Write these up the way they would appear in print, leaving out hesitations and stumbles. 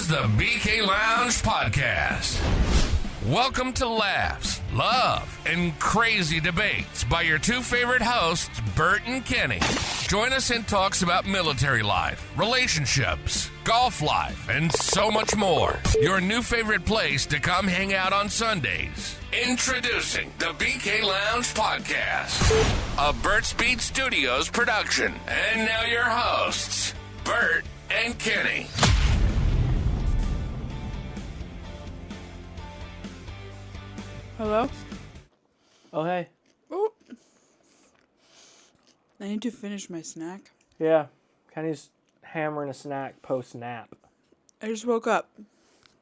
is the BK Lounge Podcast. Welcome to laughs, love, and crazy debates by your two favorite hosts, Burt and Kenny. Join us in talks about military life, relationships, golf life, and so much more. Your new favorite place to come hang out on Sundays. Introducing the BK Lounge Podcast, a Burt's Beat Studios production. And now your hosts, Burt and Kenny. Hello? Oh, hey. Oh. I need to finish my snack. Yeah, Kenny's hammering a snack post-nap. I just woke up.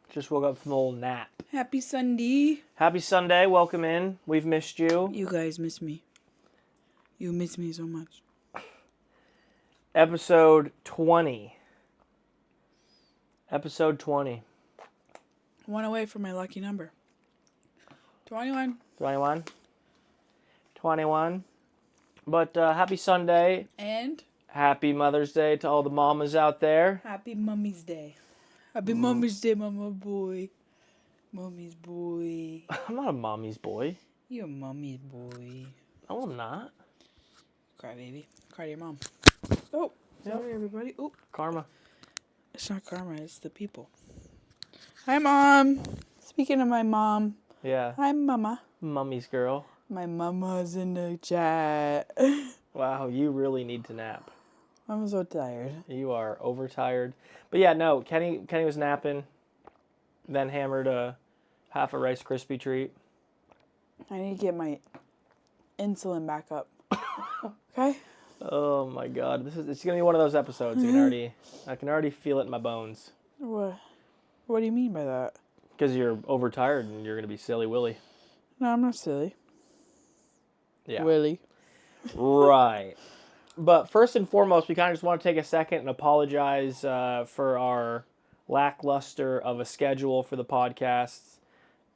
Just woke up from a little nap. Happy Sunday. Happy Sunday. Welcome in. We've missed you. You guys miss me. You miss me so much. Episode 20. Episode 20. One away from my lucky number. 21. 21. 21. But happy Sunday. And? Happy Mother's Day to all the mamas out there. Happy Mummy's Day. Happy Mummy's Day, Mama boy. Mummy's boy. I'm not a mommy's boy. You're a Mummy's boy. No, I'm not. Cry, baby. Cry to your mom. Oh, sorry, everybody. Oh, Karma. it's not karma. It's the people. Hi, Mom. Speaking of my mom. Yeah. Hi, Mama. Mummy's girl. My mama's in the chat. Wow, you really need to nap. I'm so tired. You are overtired. But yeah, no, Kenny was napping, then hammered half a Rice Krispie treat. I need to get my insulin back up. Okay? Oh my god, it's gonna be one of those episodes. I can already feel it in my bones. What? What do you mean by that? Because you're overtired and you're gonna be silly willy. No, I'm not silly. Yeah. Willy. Right. But first and foremost, we kind of just want to take a second and apologize for our lackluster of a schedule for the podcasts.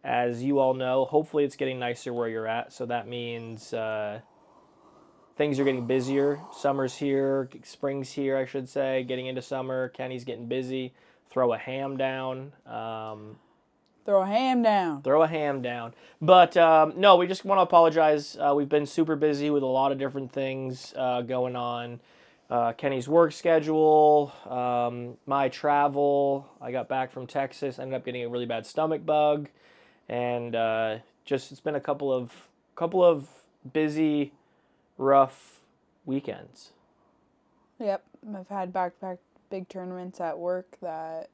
As you all know, hopefully it's getting nicer where you're at. So that means things are getting busier. Summer's here. Spring's here, I should say. Getting into summer. Kenny's getting busy. Throw a ham down. Throw a ham down. Throw a ham down. But, no, we just want to apologize. We've been super busy with a lot of different things going on. Kenny's work schedule, my travel. I got back from Texas, ended up getting a really bad stomach bug. And it's been a couple of busy, rough weekends. Yep. I've had back-to-back big tournaments at work that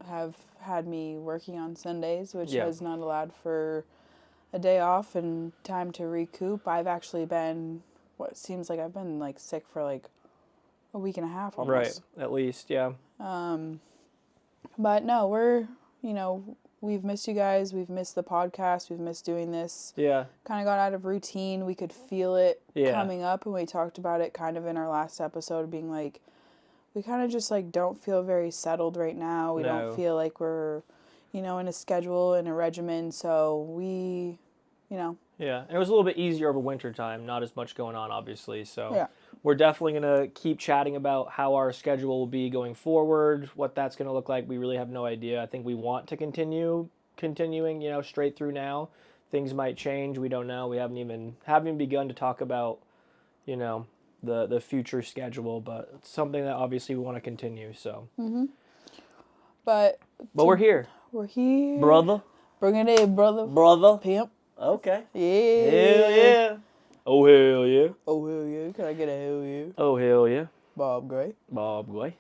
have had me working on Sundays, which has not allowed for a day off and time to recoup. I've actually been, what seems like I've been like sick for like a week and a half almost. Right, at least, yeah. But no, we've missed you guys. We've missed the podcast. We've missed doing this. Yeah. Kind of got out of routine. We could feel it coming up, and we talked about it kind of in our last episode, being like, we kind of just, like, don't feel very settled right now. We don't feel like we're, in a schedule, in a regimen. So we, Yeah, and it was a little bit easier over winter time. Not as much going on, obviously. So we're definitely going to keep chatting about how our schedule will be going forward, what that's going to look like. We really have no idea. I think we want to continuing, straight through now. Things might change. We don't know. We haven't even begun to talk about, the future schedule, but it's something that obviously we want to continue, so. Mm-hmm. But we're here. We're here. Brother. Bring it in, brother. Brother. Pimp. Okay. Yeah. Hell yeah. Oh, hell yeah. Oh, hell yeah. Can I get a hell yeah? Oh, hell yeah. Bob Gray. Bob Gray.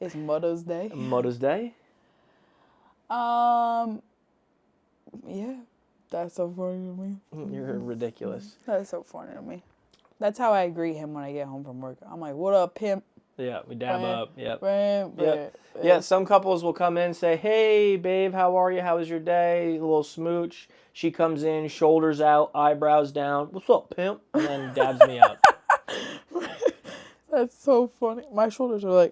It's Mother's Day. Mother's Day. Yeah. That's so funny to me. You're ridiculous. That's so funny to me. That's how I greet him when I get home from work. I'm like, what up, pimp? Yeah, we dab up. Yep. Yep. Yeah, some couples will come in and say, hey, babe, how are you? How was your day? A little smooch. She comes in, shoulders out, eyebrows down. What's up, pimp? And then dabs me up. That's so funny. My shoulders are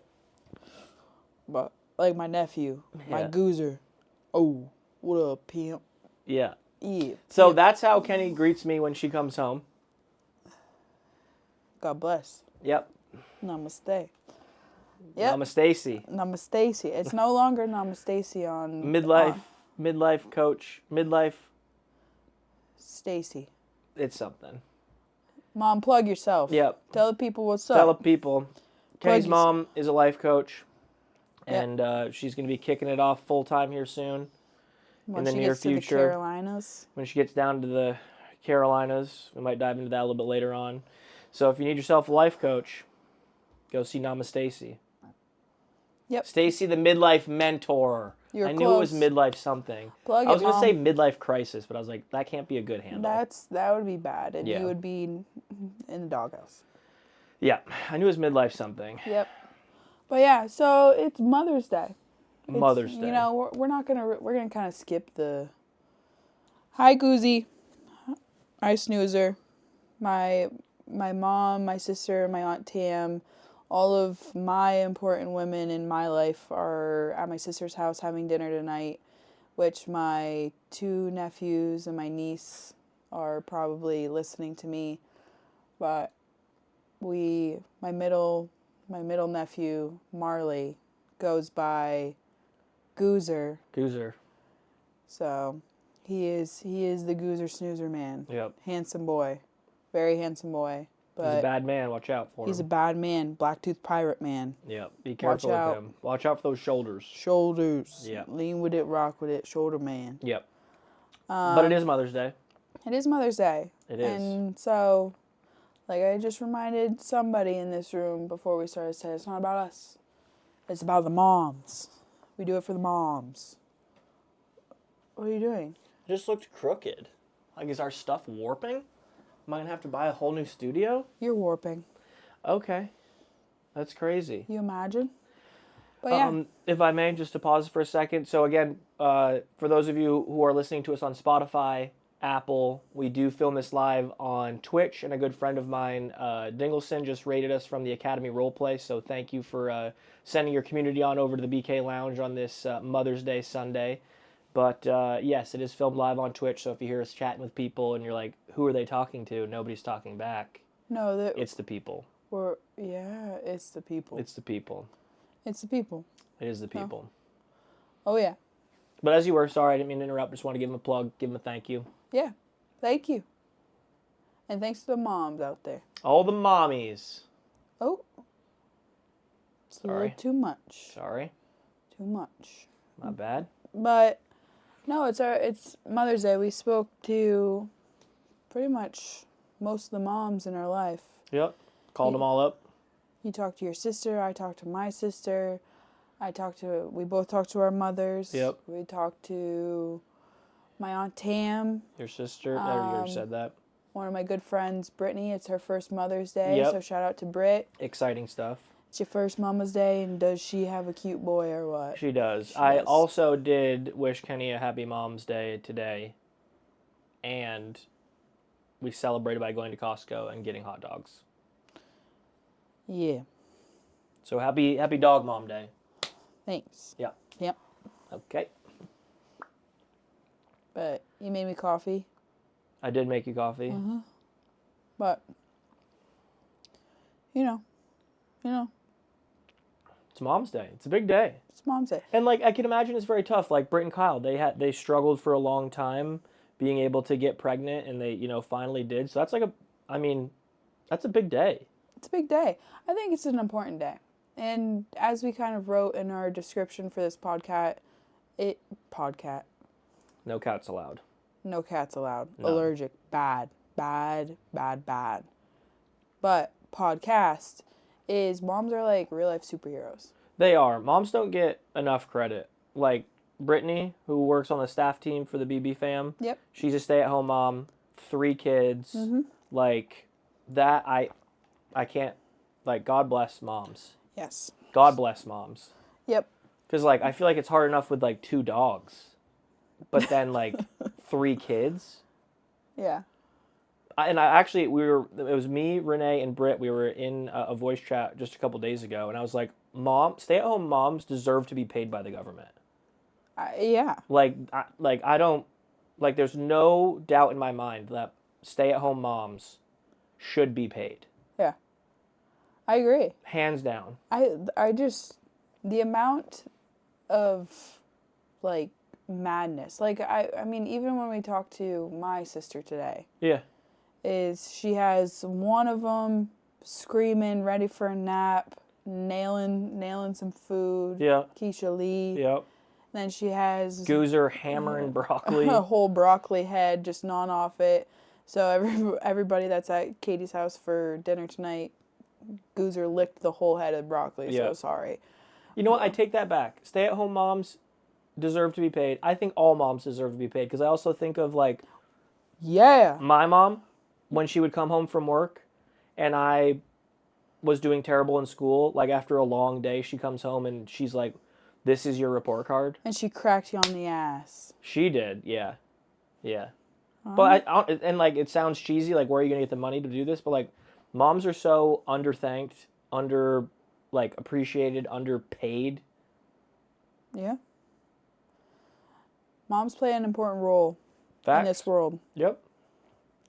like my nephew, my goozer. Oh, what up, pimp? Yeah. Yeah. So pimp. that's how Kenny greets me when she comes home. God bless. Yep. Namaste. Yep. Namastacy. Namastacy. It's no longer Namastacy on... Midlife coach. Midlife... Stacy. It's something. Mom, plug yourself. Yep. Tell the people what's up. Tell the people. Kenny's mom is a life coach. And she's going to be kicking it off full-time here soon. When in the near future. To the Carolinas. When she gets down to the Carolinas. We might dive into that a little bit later on. So if you need yourself a life coach, go see Namastacy. Yep. Stacy, the midlife mentor. I knew it was midlife something. I was going to say midlife crisis, but I was like, that can't be a good handle. That would be bad, and you would be in the doghouse. Yeah, I knew it was midlife something. Yep. But yeah, so it's Mother's Day. Mother's Day. You know, we're gonna kind of skip the. Hi, Goozy. Hi, Snoozer. My mom, my sister, my Aunt Tam, all of my important women in my life are at my sister's house having dinner tonight, which my 2 nephews and my niece are probably listening to me. But my middle nephew, Marley, goes by Goozer. So he is the Goozer Snoozer man. Yep. Handsome boy. Very handsome boy. But he's a bad man. Watch out for him. He's a bad man. Blacktooth pirate man. Yep. Be careful with him. Watch out for those shoulders. Yep. Lean with it, rock with it, shoulder man. Yep. But it is Mother's Day. It is Mother's Day. It is. And so, like I just reminded somebody in this room before we started saying, it's not about us. It's about the moms. We do it for the moms. What are you doing? It just looked crooked. Like, is our stuff warping? Am I going to have to buy a whole new studio? You're warping. Okay. That's crazy. You imagine? But yeah. If I may, just to pause for a second. So again, for those of you who are listening to us on Spotify, Apple, we do film this live on Twitch, and a good friend of mine, Dingleson, just rated us from the Academy Roleplay, so thank you for sending your community on over to the BK Lounge on this Mother's Day Sunday. But yes, it is filmed live on Twitch, so if you hear us chatting with people and you're like, who are they talking to? Nobody's talking back. No, it's the people. It's the people. It's the people. It's the people. It is the people. Oh yeah. But as you were, sorry, I didn't mean to interrupt. Just want to give them a plug, give them a thank you. Yeah, thank you. And thanks to the moms out there. All the mommies. Oh. It's a little too much. Sorry. Too much. Not bad. But no, it's Mother's Day. We spoke to pretty much most of the moms in our life. Yep. Called them all up. You talked to your sister. I talked to my sister. We both talked to our mothers. Yep. We talked to my Aunt Tam. Your sister. You already said that. One of my good friends, Brittany. It's her first Mother's Day. Yep. So shout out to Britt. Exciting stuff. It's your first Mama's Day, and does she have a cute boy or what? She does. I also did wish Kenny a happy Mom's Day today. And we celebrated by going to Costco and getting hot dogs. Yeah. So happy Dog Mom Day. Thanks. Yeah. Yep. Okay. But you made me coffee. I did make you coffee. Mm-hmm. But, you know. It's Mom's Day. It's a big day. It's Mom's Day. And, like, I can imagine it's very tough. Like, Britt and Kyle, they struggled for a long time being able to get pregnant, and they, finally did. So that's that's a big day. It's a big day. I think it's an important day. And as we kind of wrote in our description for this podcast. No cats allowed. No cats allowed. No. Allergic. Bad. But podcast is moms are like real life superheroes. They are. Moms don't get enough credit. Like Brittany, who works on the staff team for the BB fam. Yep. She's a stay-at-home mom, 3 kids. Mm-hmm. Like that, I can't. Like, God bless moms. Yes. God bless moms. Yep. Because like I feel like it's hard enough with like 2 dogs, but then like 3 kids. Yeah. And it was me, Renee, and Britt. We were in a voice chat just a couple days ago, and I was like, stay-at-home moms deserve to be paid by the government. Yeah. I don't, there's no doubt in my mind that stay-at-home moms should be paid. Yeah. I agree. Hands down. I just, the amount of, like, madness. Like, I mean, even when we talked to my sister today. Yeah. Is she has one of them screaming, ready for a nap, nailing some food. Yeah. Keisha Lee. Yep. Then she has Goozer hammering broccoli. A whole broccoli head, just gnawing off it. So everybody that's at Katie's house for dinner tonight, Goozer licked the whole head of broccoli. Yeah. So sorry. You know what? I take that back. Stay-at-home moms deserve to be paid. I think all moms deserve to be paid because I also think of like, my mom when she would come home from work, and I was doing terrible in school. Like after a long day, she comes home and she's like, "This is your report card." And she cracked you on the ass. She did, yeah. But and like it sounds cheesy, like where are you gonna get the money to do this? But like, moms are so underthanked, appreciated, underpaid. Yeah. Moms play an important role in this world. Yep.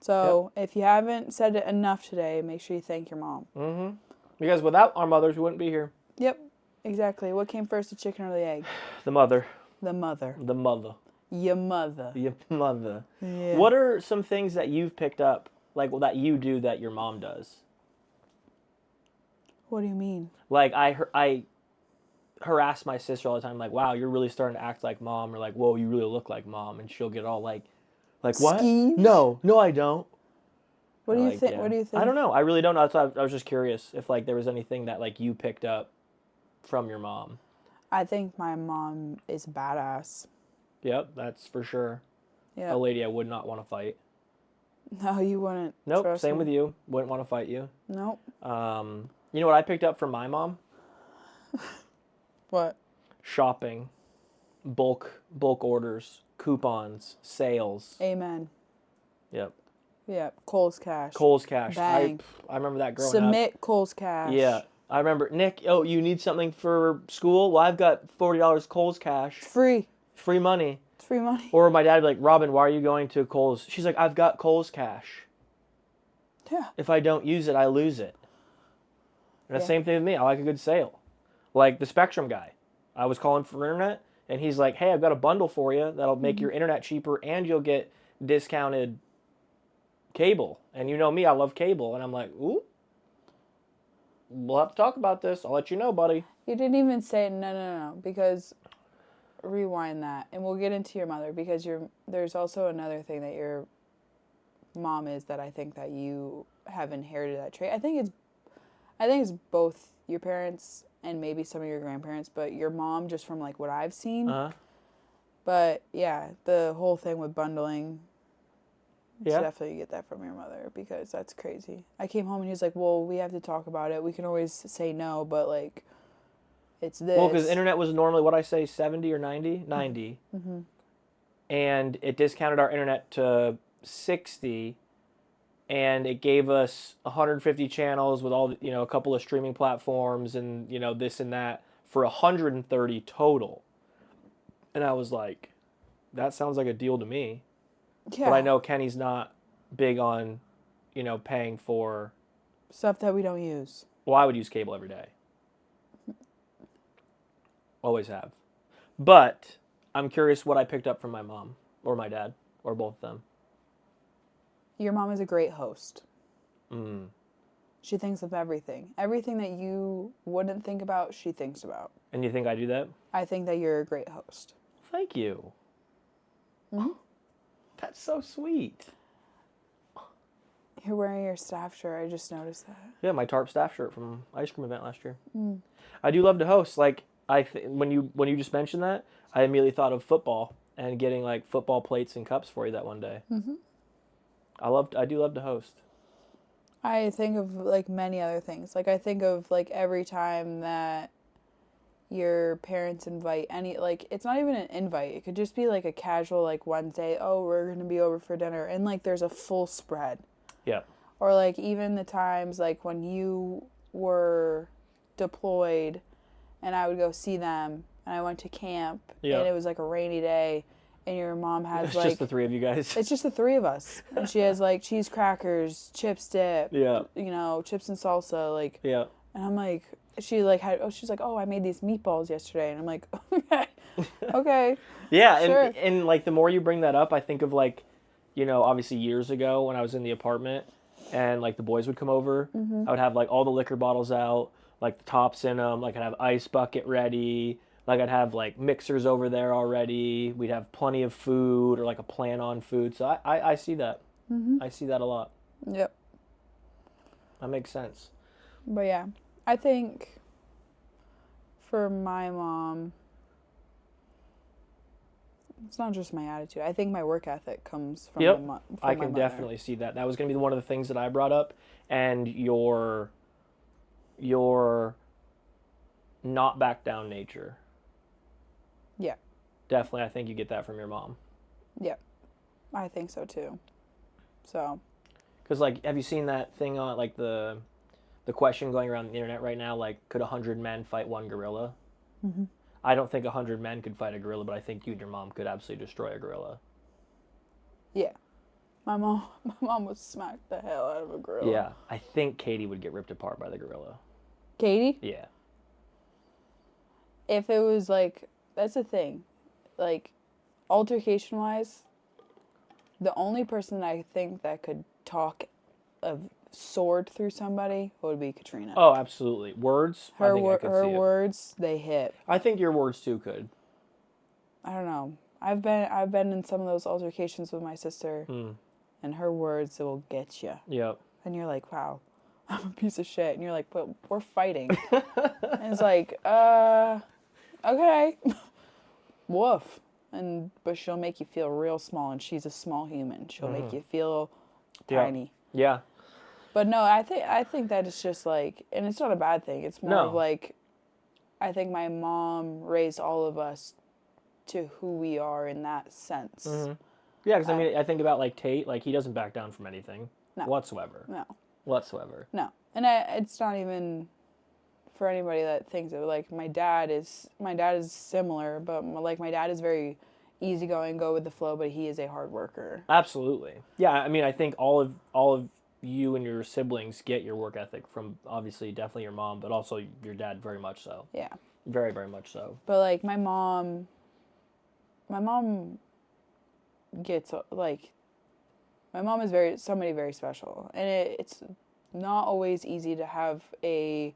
So if you haven't said it enough today, make sure you thank your mom. Mm-hmm. Because without our mothers, we wouldn't be here. Yep. Exactly. What came first, the chicken or the egg? The mother. The mother. The mother. Your mother. Your mother. Yeah. What are some things that you've picked up, that you do that your mom does? What do you mean? Like, I harass my sister all the time, like, wow, you're really starting to act like mom, or like, whoa, you really look like mom, and she'll get all like what? Skeeved? No, I don't. What do you think? Yeah. What do you think? I don't know. I really don't know. That's why I was just curious if there was anything that you picked up from your mom. I think my mom is badass. Yep, that's for sure. Yeah. A lady I would not want to fight. No, you wouldn't. Nope, same with you. Wouldn't want to fight you. Nope. You know what I picked up from my mom? What? Shopping. Bulk orders. Coupons. Sales. Amen. Yep. Yep. Kohl's Cash. Bang. I remember that growing up. Submit Kohl's Cash. Yeah. I remember, Nick, you need something for school? Well, I've got $40 Kohl's Cash. Free money. It's free money. Or my dad would be like, Robin, why are you going to Kohl's? She's like, I've got Kohl's Cash. Yeah. If I don't use it, I lose it. And the same thing with me. I like a good sale. Like the Spectrum guy. I was calling for internet, and he's like, hey, I've got a bundle for you that'll make your internet cheaper, and you'll get discounted cable. And you know me, I love cable. And I'm like, ooh, we'll have to talk about this. I'll let you know, buddy. You didn't even say no, because rewind that, and we'll get into your mother, because there's also another thing that your mom is that I think that you have inherited that trait. I think it's both your parents and maybe some of your grandparents, but your mom, just from what I've seen. But yeah, the whole thing with bundling. Yeah. Definitely get that from your mother, because that's crazy. I came home and he was like, well, we have to talk about it. We can always say no, but it's this. Well, because internet was normally, what I say, 70 or 90? 90. Mm-hmm. And it discounted our internet to 60, and it gave us 150 channels with all, a couple of streaming platforms and, this and that for 130 total. And I was like, that sounds like a deal to me. Yeah. But I know Kenny's not big on, paying for stuff that we don't use. Well, I would use cable every day. Always have. But I'm curious what I picked up from my mom or my dad or both of them. Your mom is a great host. She thinks of everything. Everything that you wouldn't think about, she thinks about. And you think I do that? I think that you're a great host. Thank you. Mm-hmm. That's so sweet. You're wearing your staff shirt. I just noticed that. Yeah, my tarp staff shirt from ice cream event last year. I do love to host. When you just mentioned that, I immediately thought of football and getting football plates and cups for you that one day. Mm-hmm. I do love to host. I think of many other things. I think of every time that your parents invite it's not even an invite. It could just be a casual Wednesday, oh, we're going to be over for dinner, and there's a full spread. Yeah. Or even the times when you were deployed and I would go see them and I went to camp and it was a rainy day and your mom has it's just the three of you guys. It's just the three of us. And she has cheese crackers, chips dip, chips and salsa, And I'm like, she's like, oh, I made these meatballs yesterday. And I'm like, okay. Okay. Yeah, sure. and like the more you bring that up, I think of like, obviously years ago when I was in the apartment and like the boys would come over, I would have like all the liquor bottles out, like the tops in them, like I'd have ice bucket ready, like I'd have like mixers over there already. We'd have plenty of food or like a plan on food. So I see that. I see that a lot. Yep. That makes sense. But yeah, I think for my mom, it's not just my attitude. I think my work ethic comes from Yep. my mom. I can definitely see that. That was going to be one of the things that I brought up. And your not back down nature. Yeah. Definitely, I think you get that from your mom. Yeah. I think so too. So. Because, like, have you seen that thing on, like, the question going around the internet right now, like, could 100 men fight one gorilla? Mm-hmm. I don't think 100 men could fight a gorilla, but I think you and your mom could absolutely destroy a gorilla. Yeah. My mom would smack the hell out of a gorilla. Yeah. I think Katie would get ripped apart by the gorilla. Katie? Yeah. If it was like, that's the thing. Like, altercation-wise, the only person I think that could talk a sword through somebody would be Katrina. Oh, absolutely. Words? Her words, they hit. I think your words, too, could. I don't know. I've been in some of those altercations with my sister, and her words will get you. Yep. And you're like, wow, I'm a piece of shit. And you're like, but we're fighting. And it's like, okay. Woof. But she'll make you feel real small, and she's a small human. She'll make you feel tiny. Yeah. But no, I think that it's just like, and it's not a bad thing. It's more of like, I think my mom raised all of us to who we are in that sense. Mm-hmm. Yeah, because I mean, I think about like Tate, like he doesn't back down from anything whatsoever. No. Whatsoever. No. And it's not even for anybody that thinks of it. Like my dad is similar, but like my dad is very easygoing, go with the flow, but he is a hard worker. Absolutely. Yeah, I mean, I think all of you and your siblings get your work ethic from obviously definitely your mom, but also your dad very much so. Yeah. Very, very much so. But like my mom gets like, my mom is somebody very special, and it's not always easy to have a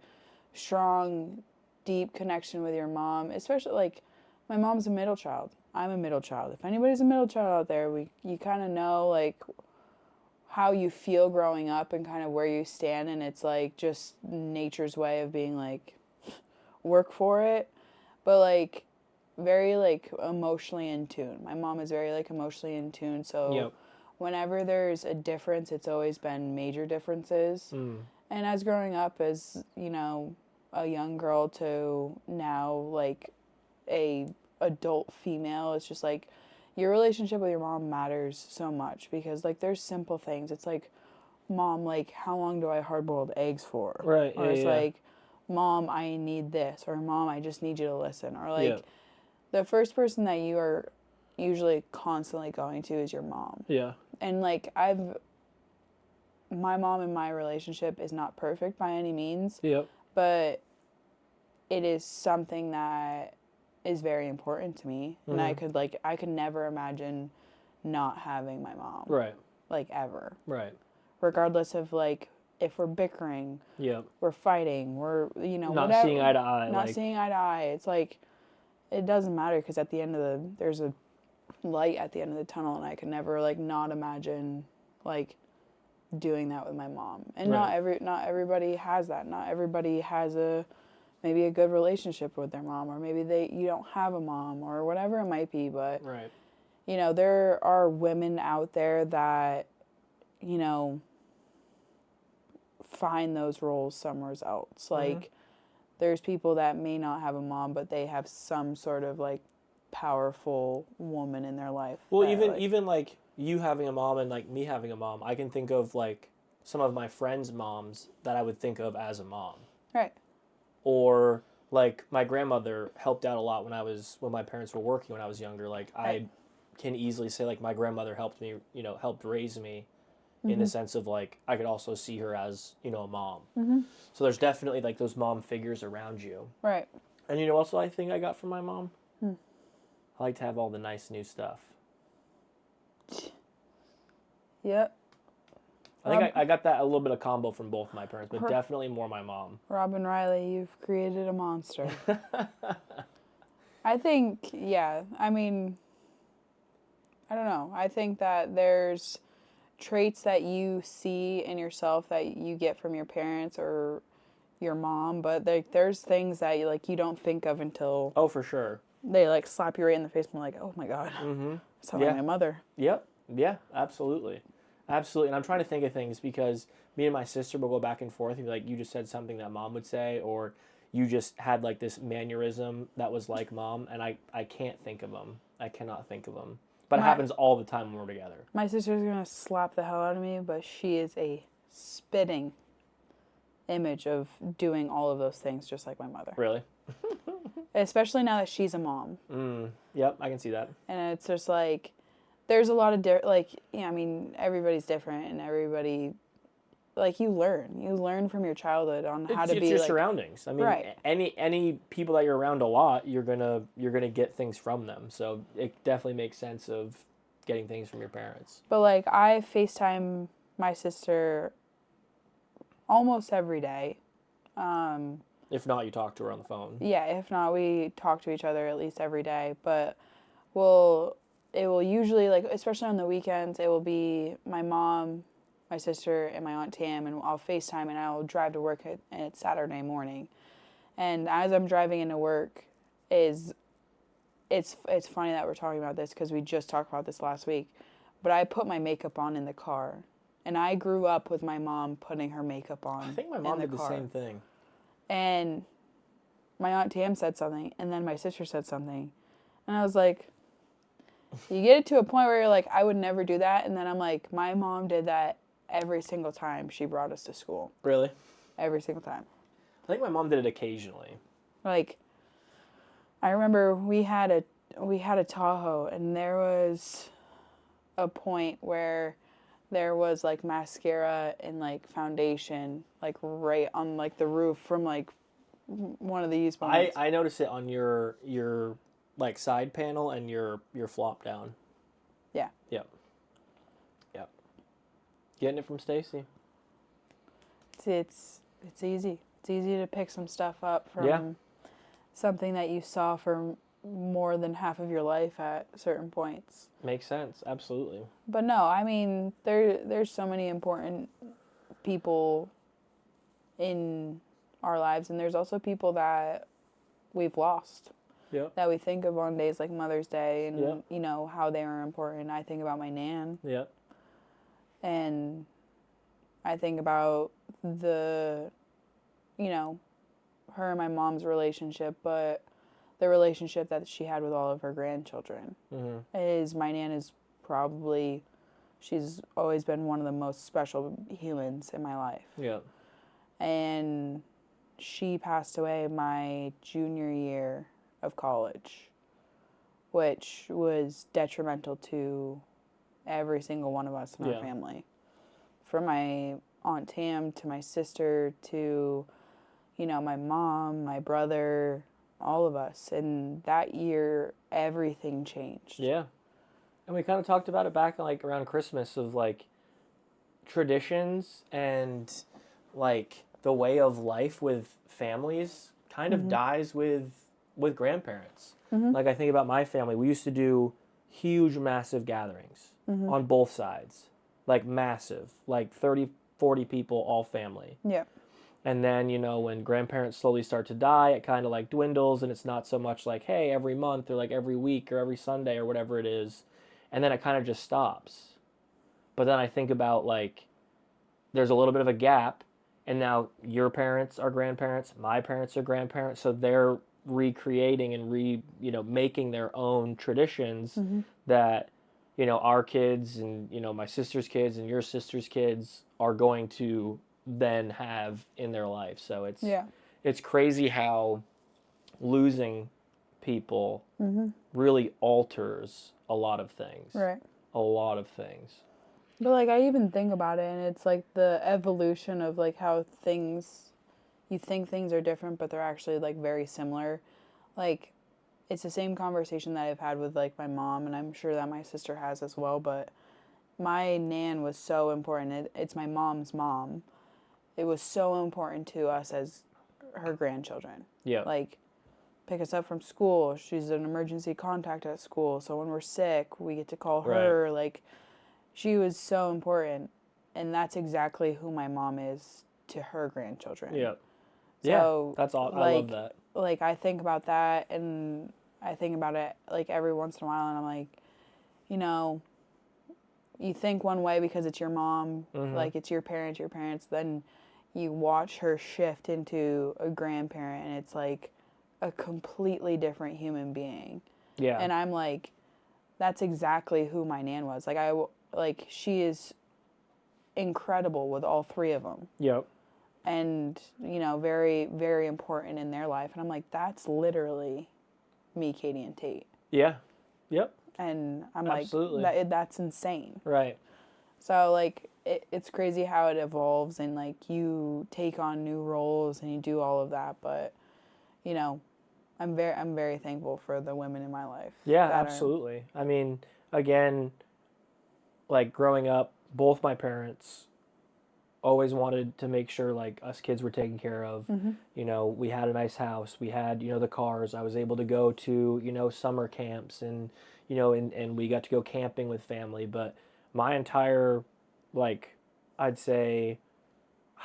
strong, deep connection with your mom, especially like my mom's a middle child. I'm a middle child. If anybody's a middle child out there, you kind of know like how you feel growing up and kind of where you stand, and it's like just nature's way of being like, work for it, but like very like emotionally in tune. My mom is very like emotionally in tune, so whenever there's a difference, it's always been major differences. And as growing up as, a young girl to now like a adult female, it's just like your relationship with your mom matters so much, because like there's simple things. It's like, Mom, like how long do I hard-boiled eggs for? Right. Or it's like, Mom, I need this, or Mom, I just need you to listen, or like the first person that you are usually constantly going to is your mom. Yeah. And like my mom and my relationship is not perfect by any means. Yep. But it is something that is very important to me. And I could never imagine not having my mom. Right. Like ever. Right. Regardless of like if we're bickering, we're fighting, we're not whatever, seeing eye to eye. Not seeing eye to eye. It's like it doesn't matter, because at the end of there's a light at the end of the tunnel, and I could never like not imagine like doing that with my mom. And not everybody has that. Not everybody has maybe a good relationship with their mom, or maybe you don't have a mom, or whatever it might be, but there are women out there that find those roles somewhere else. Like there's people that may not have a mom, but they have some sort of like powerful woman in their life. Well, even like you having a mom and like me having a mom, I can think of like some of my friends' moms that I would think of as a mom. Right. Or like my grandmother helped out a lot when my parents were working when I was younger. Like I can easily say like my grandmother helped me, helped raise me, in the sense of like I could also see her as, you know, a mom. Mm-hmm. So there's definitely like those mom figures around you. Right. And you know, also I think I got from my mom. I like to have all the nice new stuff. Yep. I think I got that a little bit of combo from both my parents, but definitely more my mom. Robin Riley, you've created a monster. I think, yeah, I mean, I don't know. I think that there's traits that you see in yourself that you get from your parents or your mom, but there's things that you don't think of until... Oh, for sure. They like slap you right in the face and like, oh my God. Mm-hmm. Sound like my mother. Yep. Yeah, absolutely. Absolutely. And I'm trying to think of things because me and my sister will go back and forth. Like, you just said something that mom would say, or you just had like this mannerism that was like mom, and I can't think of them. I cannot think of them. But it happens all the time when we're together. My sister's going to slap the hell out of me, but she is a spitting image of doing all of those things just like my mother. Really? Especially now that she's a mom. Yep, I can see that. And it's just like, there's a lot of, I mean, everybody's different and everybody, like, you learn from your childhood on how to be, it's your surroundings. I mean, right. any people that you're around a lot, you're gonna get things from them. So it definitely makes sense of getting things from your parents. But like, I FaceTime my sister almost every day. If not, you talk to her on the phone. Yeah, if not, we talk to each other at least every day. But it will usually, like, especially on the weekends, it will be my mom, my sister, and my Aunt Tam, and I'll FaceTime, and I'll drive to work, and it's Saturday morning. And as I'm driving into work, it's funny that we're talking about this because we just talked about this last week, but I put my makeup on in the car. And I grew up with my mom putting her makeup on. I think my mom did the same thing. And my Aunt Tam said something, and then my sister said something. And I was like, you get it to a point where you're like, I would never do that. And then I'm like, my mom did that every single time she brought us to school. Really? Every single time. I think my mom did it occasionally. Like, I remember we had a Tahoe, and there was a point where there was like mascara and like foundation like right on like the roof from like one of the used moments. I noticed it on your like side panel and your flop down. Yeah. Yep. Getting it from Stacy. It's easy. It's easy to pick some stuff up from something that you saw for more than half of your life at certain points. Makes sense, absolutely. But no, I mean, there's so many important people in our lives, and there's also people that we've lost. Yep. That we think of on days like Mother's Day, and you know how they are important. I think about my nan. Yep. And I think about her and my mom's relationship, but the relationship that she had with all of her grandchildren. Mm-hmm. My nan is probably, she's always been one of the most special humans in my life. Yeah. And she passed away my junior year of college, which was detrimental to every single one of us in our family. From my Aunt Tam to my sister to, my mom, my brother, all of us. And that year, everything changed. Yeah. And we kind of talked about it back like around Christmas of like traditions and like the way of life with families kind of dies with grandparents. Mm-hmm. Like I think about my family, we used to do huge, massive gatherings on both sides. Like massive, like 30, 40 people, all family. Yeah. And then, when grandparents slowly start to die, it kind of like dwindles and it's not so much like, hey, every month or like every week or every Sunday or whatever it is. And then it kind of just stops. But then I think about like, there's a little bit of a gap and now your parents are grandparents, my parents are grandparents. So they're recreating and making their own traditions that, our kids and, my sister's kids and your sister's kids are going to then have in their life. So it's crazy how losing people really alters a lot of things. Right. A lot of things. But, like, I even think about it, and it's, like, the evolution of, like, how you think things are different, but they're actually, like, very similar. Like, it's the same conversation that I've had with, like, my mom, and I'm sure that my sister has as well, but my nan was so important. It's my mom's mom. It was so important to us as her grandchildren. Yeah. Like, pick us up from school. She's an emergency contact at school, so when we're sick, we get to call her. Right. Like, she was so important, and that's exactly who my mom is to her grandchildren. Yeah. So, that's all. Like, I love that. Like, I think about that, and I think about it, like, every once in a while, and I'm like, you know, you think one way because it's your mom, like, it's your parents, then you watch her shift into a grandparent, and it's, like, a completely different human being. Yeah. And I'm like, that's exactly who my nan was. Like, she is incredible with all three of them. Yep. And, you know, very, very important in their life. And I'm like, that's literally me, Katie, and Tate. Yeah. Yep. And I'm Absolutely. like, that's insane. Right. So, like, it's crazy how it evolves, and, like, you take on new roles and you do all of that. But, you know, I'm very thankful for the women in my life. Yeah, absolutely. I mean, again, like, growing up, both my parents always wanted to make sure, like, us kids were taken care of. You know, we had a nice house. We had, you know, the cars. I was able to go to, you know, summer camps, and, you know, and we got to go camping with family. But my entire, like, I'd say,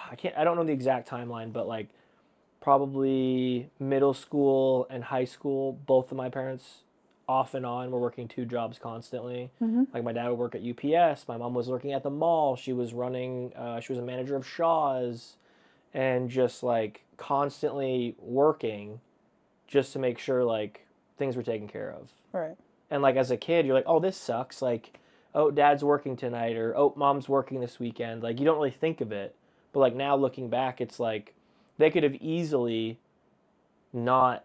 I don't know the exact timeline, but, like, probably middle school and high school, both of my parents off and on were working 2 jobs constantly. Like, my dad would work at UPS. My mom was working at the mall. She was running, she was a manager of Shaw's, and just, like, constantly working just to make sure, like, things were taken care of. Right. And, like, as a kid, you're like, oh, this sucks. Like, oh, dad's working tonight, or, oh, mom's working this weekend. Like, you don't really think of it. But, like, now looking back, it's like, they could have easily not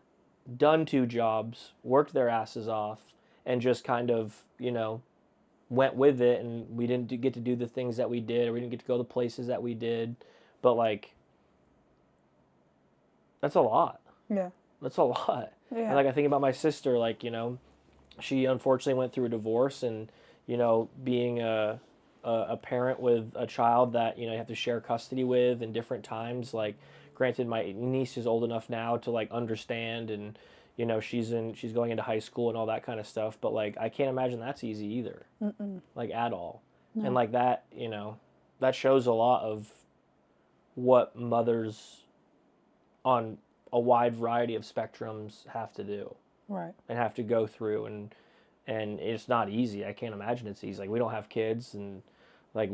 done 2 jobs, worked their asses off, and just kind of, you know, went with it, and we didn't get to do the things that we did, or we didn't get to go the places that we did. But, like, that's a lot. Yeah. That's a lot. Yeah. And, like, I think about my sister, like, you know, she unfortunately went through a divorce, and, you know, being a parent with a child that, you know, you have to share custody with in different times, like, granted, my niece is old enough now to, like, understand, and, you know, she's going into high school and all that kind of stuff. But, like, I can't imagine that's easy either, like, at all. No. And, like, that, you know, that shows a lot of what mothers on a wide variety of spectrums have to do, right, and have to go through, and it's not easy. I can't imagine it's easy. Like, we don't have kids, and, like,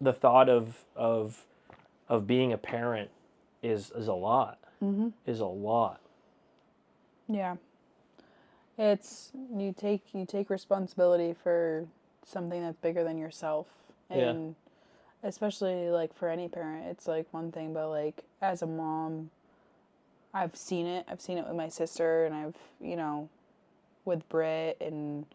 the thought of being a parent is a lot. Is a lot. Yeah. It's you take responsibility for something that's bigger than yourself. And especially, like, for any parent, it's, like, one thing, but, like, as a mom, I've seen it with my sister, and I've, you know, with Britt, and,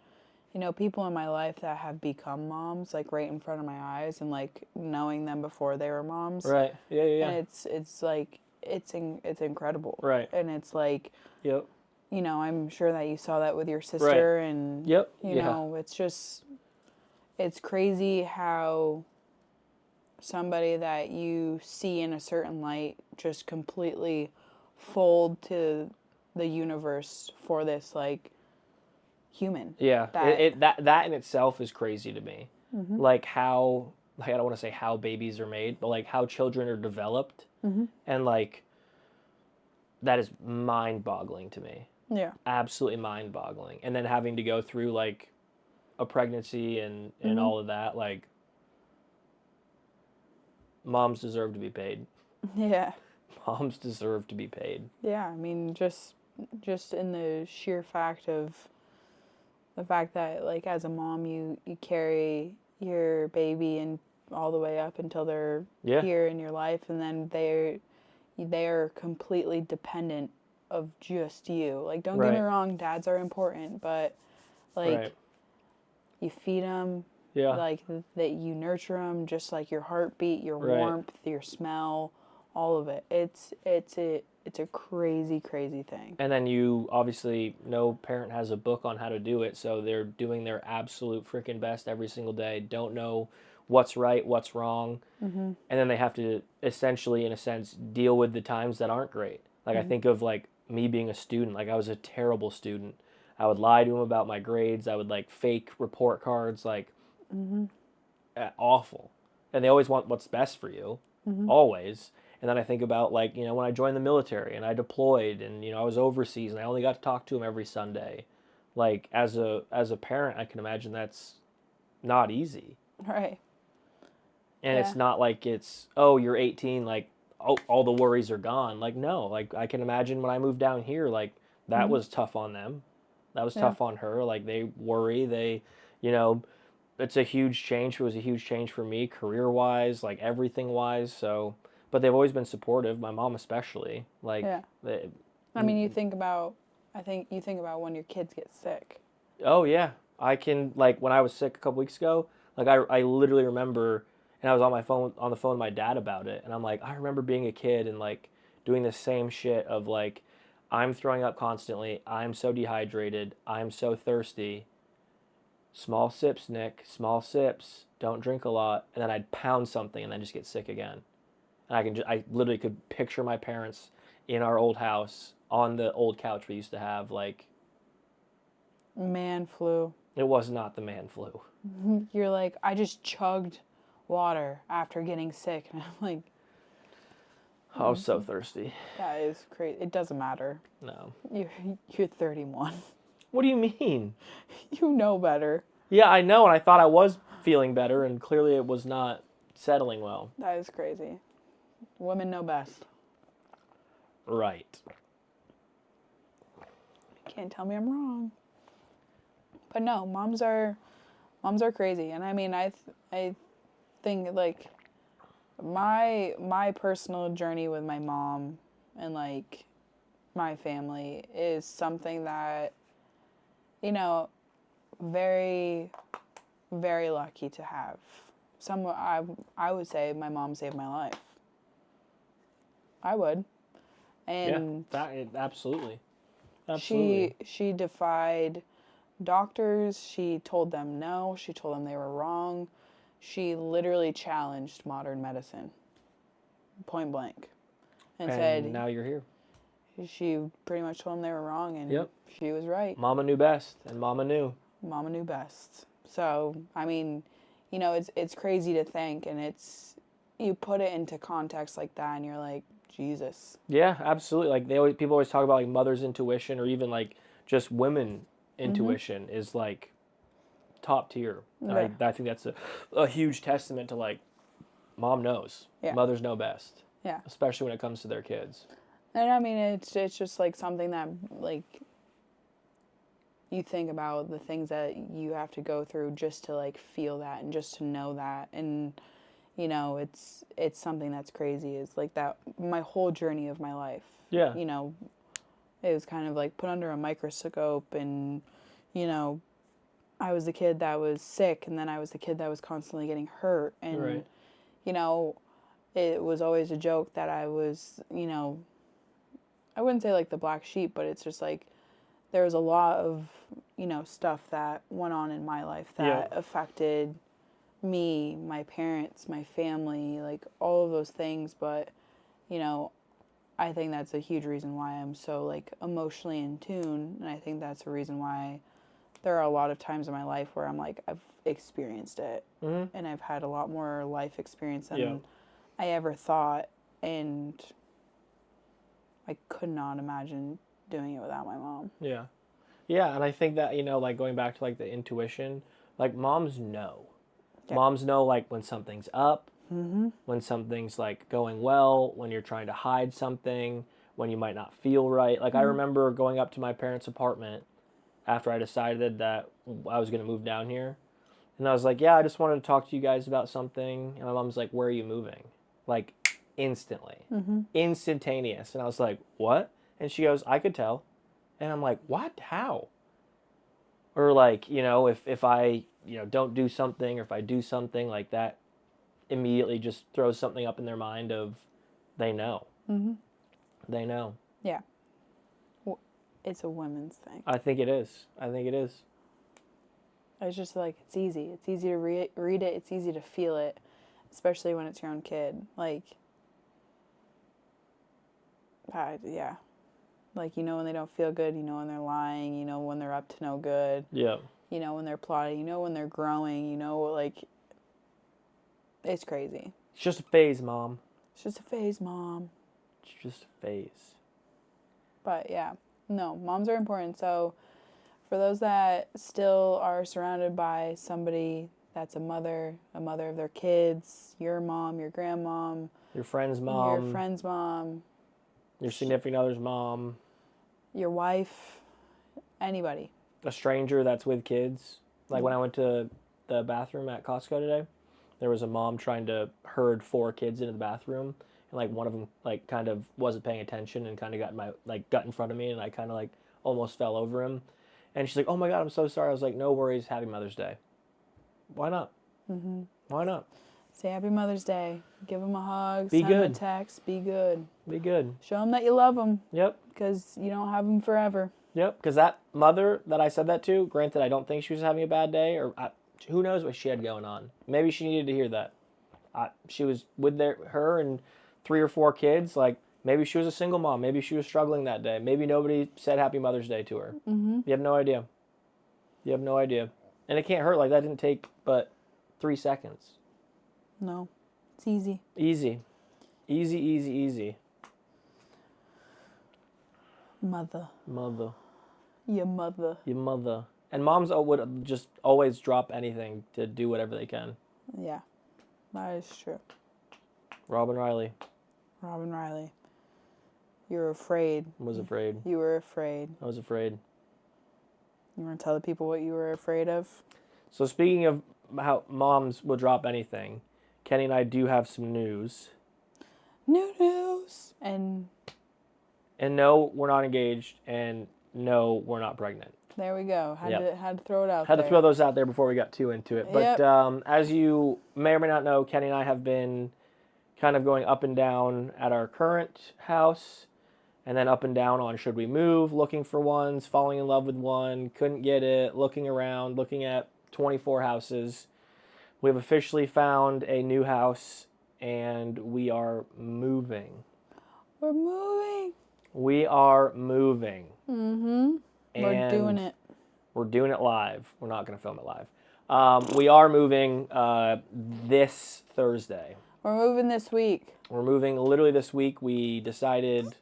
you know, people in my life that have become moms, like, right in front of my eyes, and, like, knowing them before they were moms. Right. Yeah. And it's like, it's incredible. Right. And it's like, yep. You know, I'm sure that you saw that with your sister, right. And, yep. You know, it's just, it's crazy how somebody that you see in a certain light just completely fold to the universe for this, like, human. Yeah, that in itself is crazy to me. Like, how, like, I don't want to say how babies are made, but, like, how children are developed, and, like, that is mind-boggling to me. Yeah, absolutely mind-boggling. And then having to go through, like, a pregnancy and all of that, like, moms deserve to be paid. Yeah, moms deserve to be paid. Yeah, I mean, just in the sheer fact of the fact that, like, as a mom, you carry your baby and all the way up until they're here in your life, and then they're completely dependent of just you. Like, don't get me wrong, dads are important, but, Like, you feed them. Yeah. Like, that you nurture them, just like your heartbeat, your warmth, your smell, all of it. It's a crazy, crazy thing. And then you, obviously, no parent has a book on how to do it, so they're doing their absolute freaking best every single day, don't know what's right, what's wrong, and then they have to essentially, in a sense, deal with the times that aren't great. Like, I think of, like, me being a student. Like, I was a terrible student. I would lie to them about my grades. I would, like, fake report cards, like, awful. And they always want what's best for you, always. And then I think about, like, you know, when I joined the military and I deployed and, you know, I was overseas and I only got to talk to them every Sunday. Like, as a parent, I can imagine that's not easy. Right. And it's not like it's, oh, you're 18, like, oh, all the worries are gone. Like, no, like, I can imagine when I moved down here, like, that was tough on them. That was tough on her. Like, they worry, they, you know, it's a huge change. It was a huge change for me, career-wise, like, everything-wise. So, but they've always been supportive, my mom especially. Like, I mean, you think about when your kids get sick. Oh, yeah. I can, like, when I was sick a couple weeks ago, like, I literally remember, and I was on the phone with my dad about it, and I'm like, I remember being a kid and, like, doing the same shit of, like, I'm throwing up constantly, I'm so dehydrated, I'm so thirsty. Small sips, Nick, small sips, don't drink a lot, and then I'd pound something and then just get sick again. And I literally could picture my parents in our old house on the old couch we used to have, like... Man flu. It was not the man flu. You're like, I just chugged water after getting sick. And I'm like... I was so thirsty. That is crazy. It doesn't matter. No. You're 31. What do you mean? You know better. Yeah, I know, and I thought I was feeling better, and clearly it was not settling well. That is crazy. Women know best. Right. Can't tell me I'm wrong. But no, moms are crazy, and I mean, I think, like, my personal journey with my mom and, like, my family is something that, you know, very, very lucky to have. I would say my mom saved my life. I would. And yeah, absolutely. She defied doctors. She told them no. She told them they were wrong. She literally challenged modern medicine, point blank, and said, now you're here. She pretty much told them they were wrong, and she was right. Mama knew best, and Mama knew. Mama knew best. So, I mean, you know, it's crazy to think, and you put it into context like that, and you're like, Jesus. Yeah, absolutely. Like, people always talk about, like, mother's intuition, or even, like, just women intuition is, like, top tier. Yeah. I think that's a huge testament to, like, mom knows. Yeah. Mothers know best. Yeah. Especially when it comes to their kids. And I mean, it's just, like, something that, like, you think about the things that you have to go through just to, like, feel that and just to know that. And, you know, it's something that's crazy. It's like that, my whole journey of my life. Yeah. You know, it was kind of, like, put under a microscope, and, you know, I was the kid that was sick, and then I was the kid that was constantly getting hurt. And, you know, it was always a joke that I was, you know, I wouldn't say, like, the black sheep, but it's just, like, there was a lot of, you know, stuff that went on in my life that affected me, my parents, my family, like, all of those things. But, you know, I think that's a huge reason why I'm so, like, emotionally in tune. And I think that's a reason why there are a lot of times in my life where I'm like, I've experienced it. Mm-hmm. And I've had a lot more life experience than I ever thought. And I could not imagine doing it without my mom. Yeah. Yeah, and I think that, you know, like, going back to, like, the intuition, like, moms know. Yeah. Moms know, like, when something's up, when something's, like, going well, when you're trying to hide something, when you might not feel right. Like, I remember going up to my parents' apartment after I decided that I was going to move down here. And I was like, yeah, I just wanted to talk to you guys about something. And my mom's like, where are you moving? Like, instantly. Instantaneous. And I was like, what? And she goes, I could tell. And I'm like, what? How? Or like, if I, don't do something, or if I do something like that, immediately just throws something up in their mind of they know. Mm-hmm. They know. Yeah. It's a women's thing. I think it is. It's just like, it's easy. It's easy to read it. It's easy to feel it, especially when it's your own kid. Like, yeah. Like, when they don't feel good, when they're lying, when they're up to no good. Yeah. When they're plotting, when they're growing, like, it's crazy. It's just a phase, Mom. It's just a phase, Mom. It's just a phase. But, yeah. No, moms are important. So, for those that still are surrounded by somebody that's a mother of their kids, your mom, your grandmom, your friend's mom, your significant other's mom, your wife, anybody. A stranger that's with kids. Like when I went to the bathroom at Costco today, there was a mom trying to herd 4 kids into the bathroom, and like one of them like kind of wasn't paying attention and kind of got in front of me, and I kind of like almost fell over him. And she's like, "Oh my God, I'm so sorry." I was like, "No worries. Happy Mother's Day." Why not? Mm-hmm. Why not? Say Happy Mother's Day. Give them a hug. Be send good. them a text. Be good. Be good. Show them that you love them. Yep. Because you don't have them forever. Yep. Because that mother that I said that to, granted, I don't think she was having a bad day, or who knows what she had going on. Maybe she needed to hear that. She was with her and 3 or 4 kids. Like, maybe she was a single mom. Maybe she was struggling that day. Maybe nobody said Happy Mother's Day to her. Mm-hmm. You have no idea. And it can't hurt. Like, that didn't take but 3 seconds. No. It's easy. Easy. Mother. Your mother. And moms would just always drop anything to do whatever they can. Yeah. That is true. Robin Riley. You were afraid. Was afraid. You were afraid. I was afraid. You want to tell the people what you were afraid of? So speaking of how moms will drop anything, Kenny and I do have some news. New news. And no, we're not engaged, and no, we're not pregnant. There we go. Had to throw it out there. Had to throw those out there before we got too into it. But as you may or may not know, Kenny and I have been kind of going up and down at our current house, and then up and down on should we move, looking for ones, falling in love with one, couldn't get it, looking around, looking at 24 houses. We have officially found a new house, and we are moving. We are moving. Mm-hmm. We're doing it. We're doing it live. We're not going to film it live. We are moving this Thursday. We're moving this week. We're moving literally this week. We decided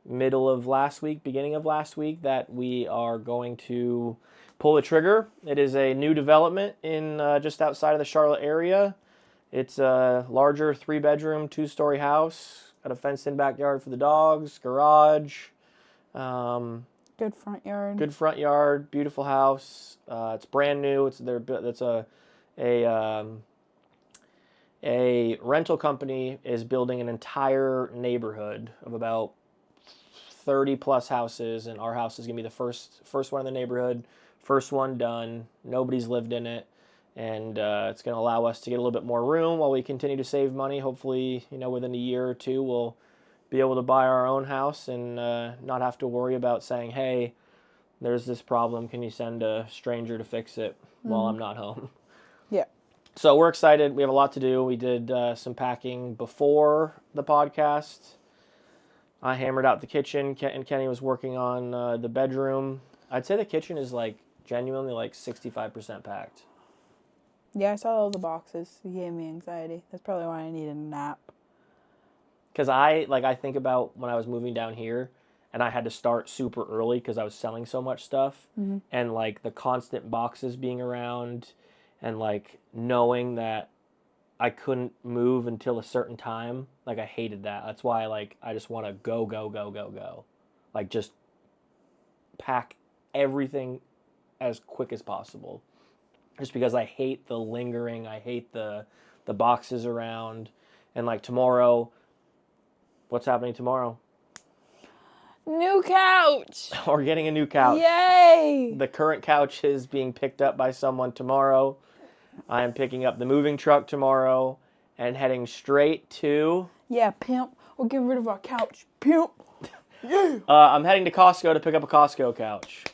middle of last week, beginning of last week, that we are going to pull the trigger. It is a new development in just outside of the Charlotte area. It's a larger 3-bedroom, 2-story house. Got a fenced-in backyard for the dogs, garage. Good front yard. Beautiful house. It's brand new. It's a rental company is building an entire neighborhood of about 30 plus houses, and our house is gonna be the first one in the neighborhood, first one done. Nobody's lived in it, and it's gonna allow us to get a little bit more room while we continue to save money. Hopefully, within a year or two, we'll be able to buy our own house and not have to worry about saying, "Hey, there's this problem. Can you send a stranger to fix it while I'm not home?" Yeah. So we're excited. We have a lot to do. We did some packing before the podcast. I hammered out the kitchen, and Kenny was working on the bedroom. I'd say the kitchen is genuinely 65% packed. Yeah, I saw all the boxes. It gave me anxiety. That's probably why I need a nap. Because I think about when I was moving down here, and I had to start super early because I was selling so much stuff, mm-hmm. and the constant boxes being around, and knowing that I couldn't move until a certain time. I hated that. That's why I just want to go. Just pack everything as quick as possible. Just because I hate the lingering, I hate the boxes around, and tomorrow. What's happening tomorrow? New couch! We're getting a new couch. Yay! The current couch is being picked up by someone tomorrow. I am picking up the moving truck tomorrow and heading straight to... Yeah, pimp. We'll get rid of our couch. Pimp. Yeah. I'm heading to Costco to pick up a Costco couch.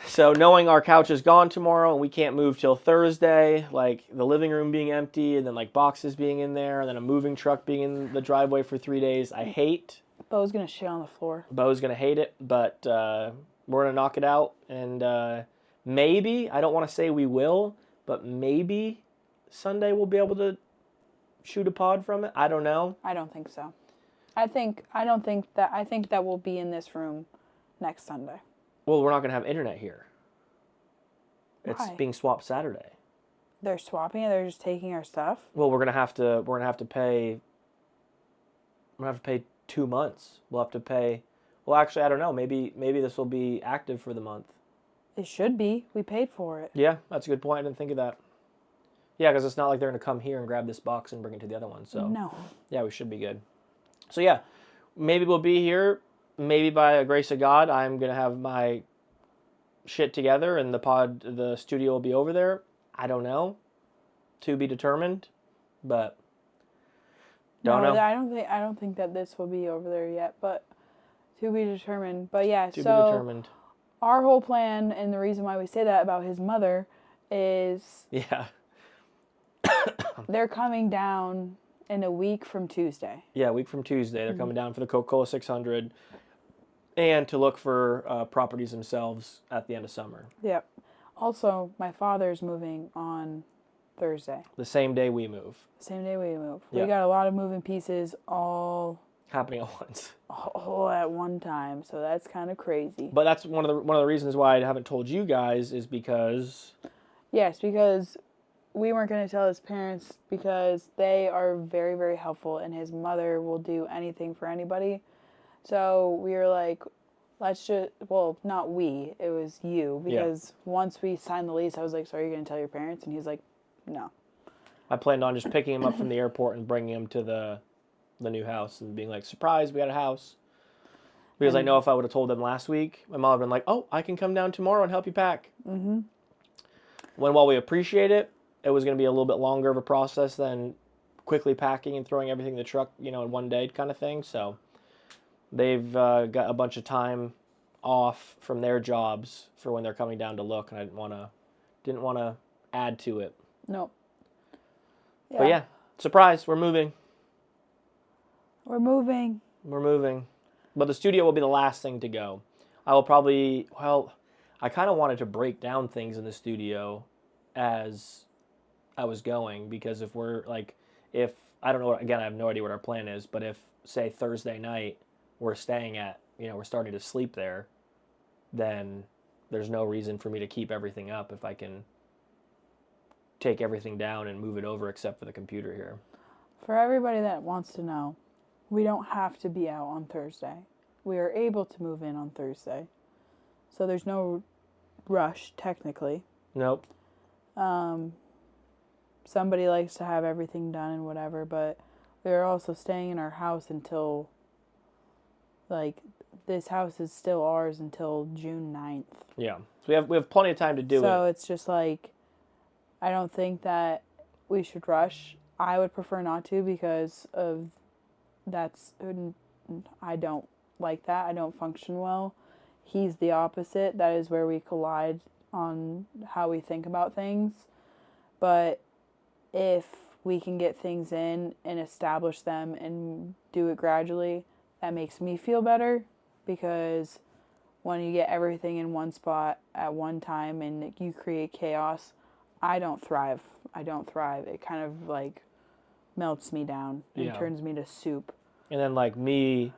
So knowing our couch is gone tomorrow and we can't move till Thursday, like the living room being empty and then like boxes being in there and then a moving truck being in the driveway for 3 days, I hate. Bo's going to shit on the floor. Bo's going to hate it, but we're going to knock it out. And maybe, I don't want to say we will, but maybe Sunday we'll be able to shoot a pod from it. I don't know. I don't think so. I think that we'll be in this room next Sunday. Well, we're not going to have internet here. Why? It's being swapped Saturday. They're swapping it. They're just taking our stuff. Well, we're gonna have to pay. We're gonna have to pay 2 months. We'll have to pay. Well, actually, I don't know. Maybe this will be active for the month. It should be. We paid for it. Yeah, that's a good point. I didn't think of that. Yeah, because it's not like they're gonna come here and grab this box and bring it to the other one. So no. Yeah, we should be good. So yeah, maybe we'll be here. Maybe by a grace of God, I'm gonna have my shit together and the studio will be over there. I don't know. To be determined, but don't know. I don't think that this will be over there yet, but to be determined. But yeah, to be determined. Our whole plan and the reason why we say that about his mother is they're coming down in a week from Tuesday. Yeah, a week from Tuesday. They're coming down for the Coca-Cola 600 and to look for properties themselves at the end of summer. Yep. Also, my father's moving on Thursday. The same day we move. Same day we move. Yep. We got a lot of moving pieces all happening at once. All at one time, so that's kind of crazy. But that's one of the reasons why I haven't told you guys is because... Yes, because we weren't going to tell his parents because they are very, very helpful, and his mother will do anything for anybody. So we were like, let's just, well, not we, it was you, because once we signed the lease, I was like, so are you going to tell your parents? And he's like, no. I planned on just picking him up from the airport and bringing him to the new house and being like, surprise, we got a house. Because I know if I would have told them last week, my mom would have been like, oh, I can come down tomorrow and help you pack. Mm-hmm. While we appreciate it, it was going to be a little bit longer of a process than quickly packing and throwing everything in the truck, in one day kind of thing. So they've got a bunch of time off from their jobs for when they're coming down to look, and I didn't want to add to it. No. Yeah. But yeah, surprise, we're moving. We're moving. But the studio will be the last thing to go. I will probably, I kind of wanted to break down things in the studio as I was going, because if I don't know, again, I have no idea what our plan is, but if, say, Thursday night, we're staying at, we're starting to sleep there, then there's no reason for me to keep everything up if I can take everything down and move it over except for the computer here. For everybody that wants to know, we don't have to be out on Thursday. We are able to move in on Thursday. So there's no rush, technically. Nope. Somebody likes to have everything done and whatever, but we're also staying in our house until, this house is still ours until June 9th. Yeah. So we have plenty of time to do it. So it's just I don't think that we should rush. I would prefer not to because I don't like that. I don't function well. He's the opposite. That is where we collide on how we think about things. But if we can get things in and establish them and do it gradually, that makes me feel better, because when you get everything in one spot at one time and you create chaos, I don't thrive. It kind of melts me down and turns me to soup. And then me,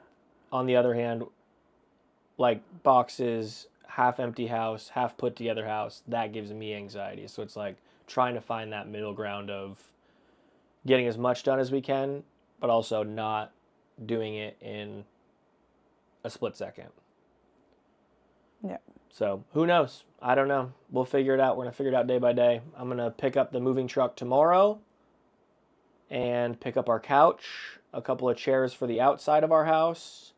on the other hand, boxes, half empty house, half put together house, that gives me anxiety. So it's trying to find that middle ground of getting as much done as we can, but also not doing it in a split second. Yeah. So who knows? I don't know. We'll figure it out. We're going to figure it out day by day. I'm going to pick up the moving truck tomorrow and pick up our couch a couple of chairs for the outside of our house,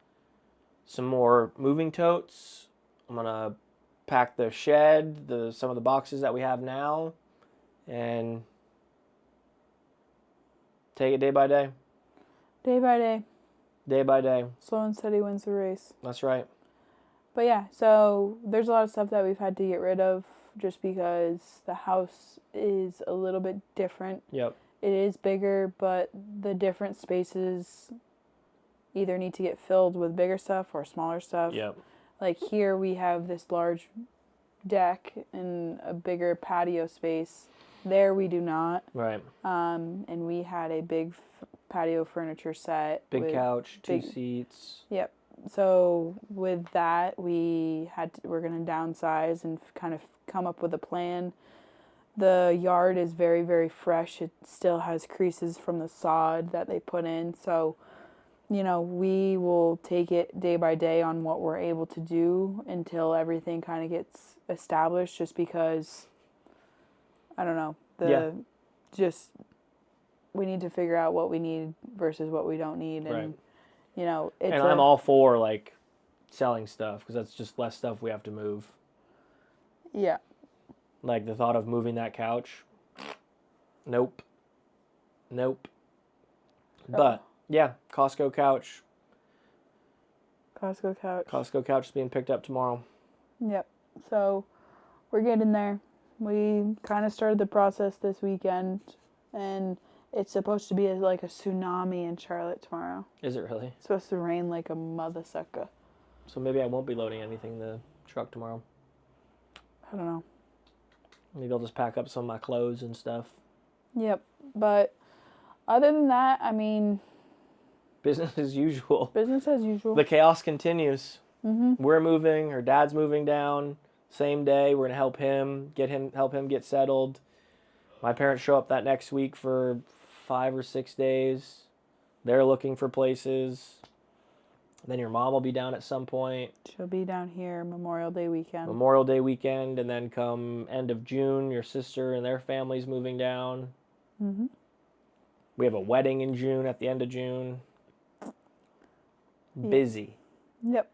some more moving totes. I'm going to pack the shed, some of the boxes that we have now, and take it day by day. Day by day. Day by day. Slow and steady wins the race. That's right. But yeah, so there's a lot of stuff that we've had to get rid of just because the house is a little bit different. Yep. It is bigger, but the different spaces either need to get filled with bigger stuff or smaller stuff. Yep. Like here we have this large deck and a bigger patio space. There we do not. Right. And we had a big patio furniture set. Big couch, two seats. Yep. So with that, we're going to downsize and kind of come up with a plan. The yard is very, very fresh. It still has creases from the sod that they put in. So, we will take it day by day on what we're able to do until everything kind of gets established, just because, I don't know, we need to figure out what we need versus what we don't need. And, and I'm all for, selling stuff, because that's just less stuff we have to move. Yeah. Like, the thought of moving that couch, nope. But, yeah, Costco couch. Costco couch is being picked up tomorrow. Yep. So, we're getting there. We kind of started the process this weekend, and it's supposed to be like a tsunami in Charlotte tomorrow. Is it really? It's supposed to rain like a mother sucker. So maybe I won't be loading anything in the truck tomorrow. I don't know. Maybe I'll just pack up some of my clothes and stuff. Yep. But other than that, business as usual. Business as usual. The chaos continues. Mm-hmm. We're moving. Her dad's moving down. Same day. We're going to help him get settled. My parents show up that next week for 5 or 6 days. They're looking for places. Then your mom will be down at some point. She'll be down here Memorial Day weekend. And then come end of June, your sister and their family's moving down. Mm-hmm. We have a wedding in June, at the end of June. Yeah. Busy. Yep.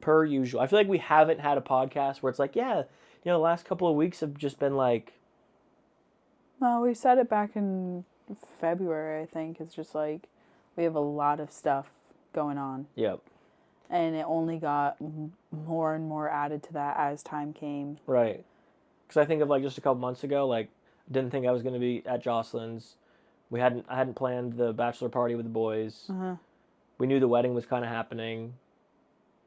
Per usual. I feel like we haven't had a podcast where it's like, the last couple of weeks have just been like... Well, we said it back in February, I think. It's just like, we have a lot of stuff going on. Yep. And it only got more and more added to that as time came. Right. Because I think of just a couple months ago, didn't think I was going to be at Jocelyn's. I hadn't planned the bachelor party with the boys. Uh-huh. We knew the wedding was kind of happening.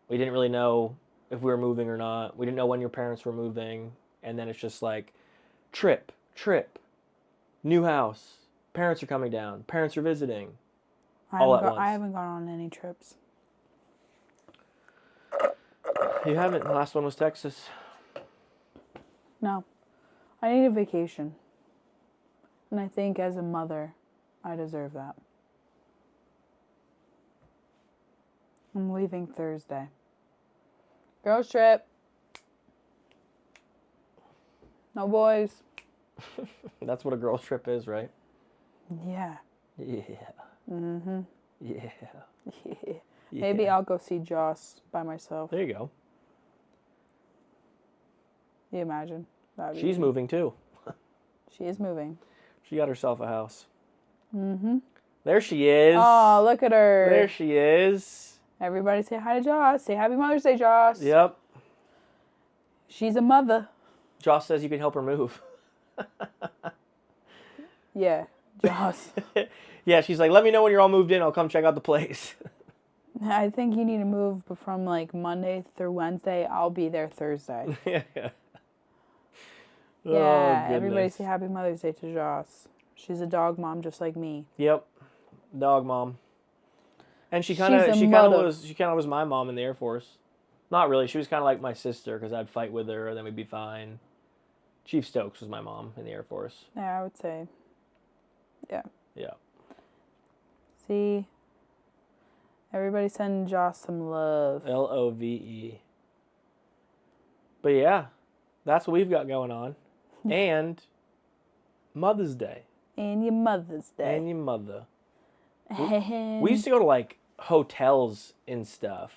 We didn't really know if we were moving or not. We didn't know when your parents were moving. And then it's just trip, new house, parents are coming down, parents are visiting. All at once. I haven't gone on any trips. You haven't? The last one was Texas. No. I need a vacation. And I think as a mother, I deserve that. I'm leaving Thursday. Girls trip. No boys. That's what a girls trip is, right? Yeah. Yeah. Mm-hmm. Yeah. Yeah. Maybe I'll go see Joss by myself. There you go. You imagine? She's moving too. She is moving. She got herself a house. Mm-hmm. There she is. Oh, look at her. There she is. Everybody say hi to Joss. Say Happy Mother's Day, Joss. Yep. She's a mother. Joss says you can help her move. Yeah, Joss. Yeah, she's like, let me know when you're all moved in. I'll come check out the place. I think you need to move from Monday through Wednesday. I'll be there Thursday. Yeah. Yeah, everybody say Happy Mother's Day to Joss. She's a dog mom just like me. Yep, dog mom. And she kind of was my mom in the Air Force. Not really. She was kind of like my sister because I'd fight with her and then we'd be fine. Chief Stokes was my mom in the Air Force. Yeah, I would say. Yeah. Yeah. See, everybody send Joss some love. LOVE. But yeah, that's what we've got going on. And Mother's Day. And your Mother's Day. And your mother. We used to go to, like, hotels and stuff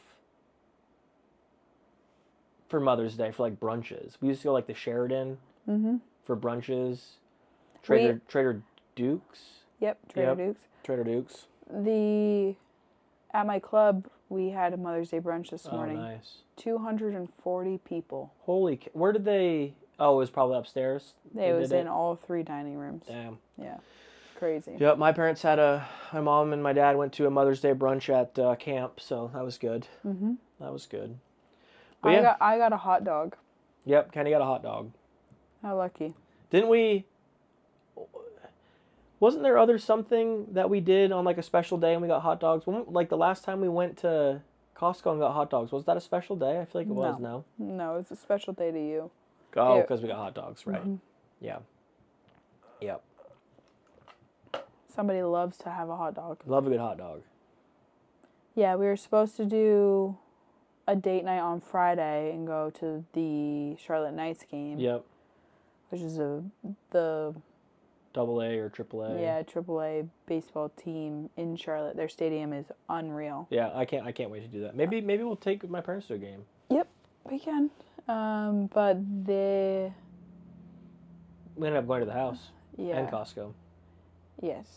for Mother's Day for, like, brunches. We used to go, like, the Sheraton for brunches. Trader Duke's. Yep, Trader Duke's. Trader Duke's. At my club, we had a Mother's Day brunch this morning. Oh, nice. 240 people. Where did they... Oh, it was probably upstairs? It was in all 3 dining rooms. Damn. Yeah. Crazy. Yep, my parents had my mom and my dad went to a Mother's Day brunch at camp, so that was good. Mm-hmm. That was good. But I got a hot dog. Yep, Kenny got a hot dog. How lucky. Didn't we... Wasn't there something that we did on, like, a special day and we got hot dogs? Like, the last time we went to Costco and got hot dogs, was that a special day? I feel like it was, no? No, it's a special day to you. Oh, because we got hot dogs, right. Mm-hmm. Yeah. Yep. Somebody loves to have a hot dog. Love a good hot dog. Yeah, we were supposed to do a date night on Friday and go to the Charlotte Knights game. Yep. Which is the... AA or AAA. Yeah, AAA baseball team in Charlotte. Their stadium is unreal. Yeah, I can't wait to do that. Maybe we'll take my parents to a game. Yep, we can. But we ended up going to the house. Yeah. And Costco. Yes.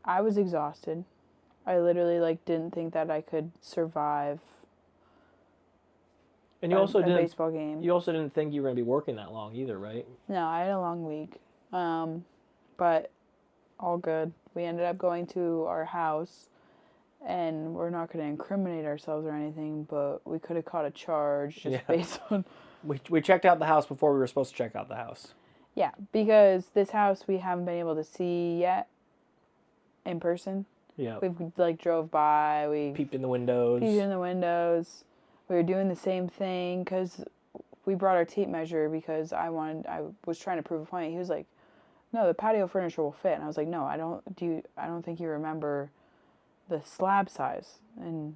I was exhausted. I literally didn't think that I could survive and you also a baseball game. You also didn't think you were going to be working that long either, right? No, I had a long week. But all good. We ended up going to our house, and we're not going to incriminate ourselves or anything, but we could have caught a charge just based on... We checked out the house before we were supposed to check out the house. Yeah, because this house we haven't been able to see yet in person. Yeah. We've drove by, we... Peeped in the windows. We were doing the same thing because we brought our tape measure because I was trying to prove a point. He was like, "No, the patio furniture will fit." And I was like, "No, I don't think you remember the slab size." And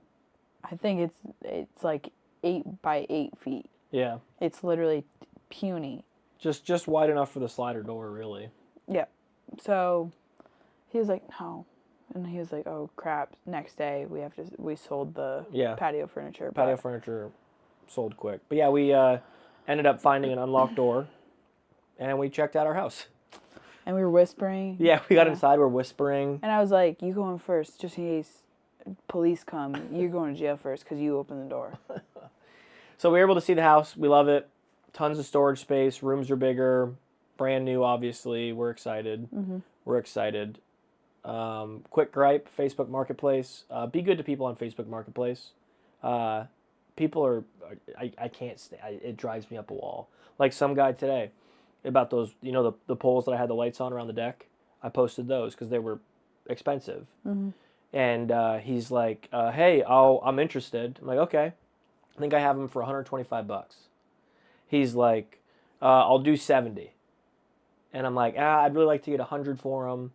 I think it's like 8 by 8 feet. Yeah. It's literally puny. Just wide enough for the slider door, really. Yeah. So he was like, "No." And he was like, "Oh crap! Next day we sold the patio furniture." Patio furniture sold quick, but yeah, we ended up finding an unlocked door, and we checked out our house. And we were whispering. Yeah, we got inside. We're whispering. And I was like, "You going first, just in case police come. You're going to jail first because you opened the door." So we were able to see the house. We love it. Tons of storage space. Rooms are bigger. Brand new, obviously. We're excited. Mm-hmm. We're excited. Quick gripe, Facebook Marketplace. Be good to people on Facebook Marketplace. People are, I can't stay. It drives me up a wall. Like some guy today about those, the poles that I had the lights on around the deck. I posted those because they were expensive. Mm-hmm. And he's like, "Hey, I'm interested." I'm like, "Okay." I think I have them for $125. He's like, "I'll do 70." And I'm like, "I'd really like to get 100 for them."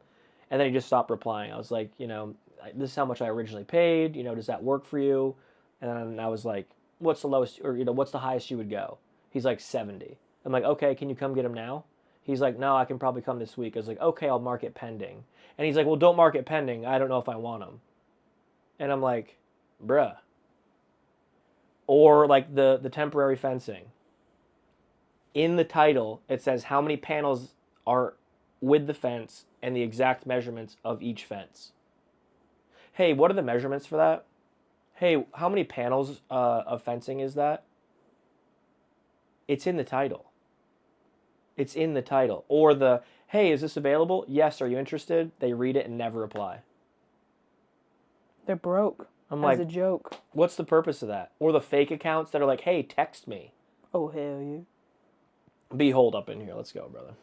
And then he just stopped replying. I was like, "This is how much I originally paid. Does that work for you?" And I was like, "What's the lowest, or what's the highest you would go?" He's like, 70. I'm like, "Okay, can you come get them now?" He's like, "No, I can probably come this week." I was like, "Okay, I'll mark it pending." And he's like, "Well, don't mark it pending. I don't know if I want them." And I'm like, bruh. Or like the temporary fencing. In the title, it says how many panels are with the fence and the exact measurements of each fence. Hey, what are the measurements for that? Hey, how many panels of fencing is that? It's in the title. It's in the title. Or hey, is this available? Yes, are you interested? They read it and never reply. They're broke. I'm like, as a joke. What's the purpose of that? Or the fake accounts that are like, "Hey, text me." Oh, hell yeah. Be holed up in here. Let's go, brother.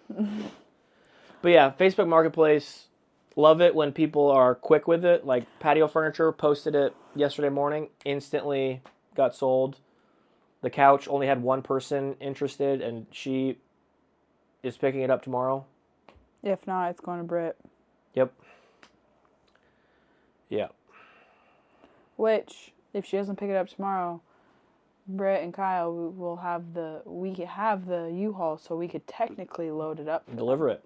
But yeah, Facebook Marketplace, love it when people are quick with it. Like patio furniture, posted it yesterday morning, instantly got sold. The couch only had one person interested, and she is picking it up tomorrow. If not, it's going to Britt. Yep. Yeah. Which, if she doesn't pick it up tomorrow, Britt and Kyle will have the U-Haul, so we could technically load it up. Deliver it.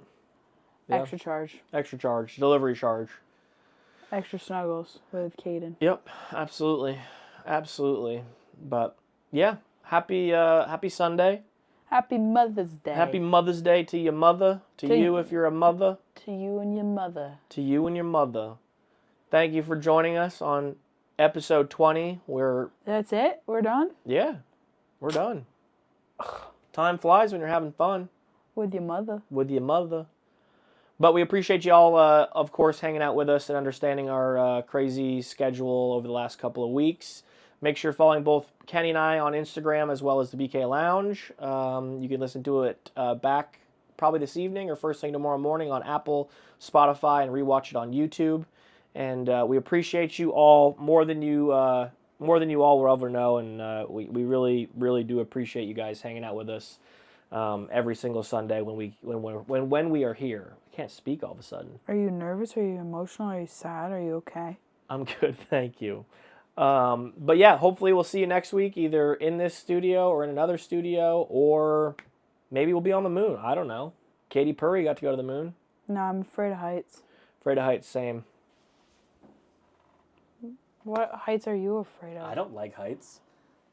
Yeah. Extra charge. Extra charge. Delivery charge. Extra snuggles with Caden. Yep, absolutely. Absolutely. But, yeah, happy Sunday. Happy Mother's Day. Happy Mother's Day to your mother. To you if you're a mother. To you and your mother. To you and your mother. Thank you for joining us on episode 20. That's it? We're done? Yeah, we're done. Time flies when you're having fun. With your mother. With your mother. But we appreciate you all, of course, hanging out with us and understanding our crazy schedule over the last couple of weeks. Make sure you're following both Kenny and I on Instagram as well as the BK Lounge. You can listen to it back probably this evening or first thing tomorrow morning on Apple, Spotify, and rewatch it on YouTube. And we appreciate you all more than you all will ever know. And we really, really do appreciate you guys hanging out with us every single Sunday when we are here. I can't speak all of a sudden. Are you nervous? Are you emotional? Are you sad? Are you okay? I'm good, thank you. But yeah, hopefully we'll see you next week, either in this studio or in another studio, or maybe we'll be on the moon. I don't know. Katy Perry got to go to the moon. No, I'm afraid of heights. Afraid of heights, same. What heights are you afraid of? I don't like heights.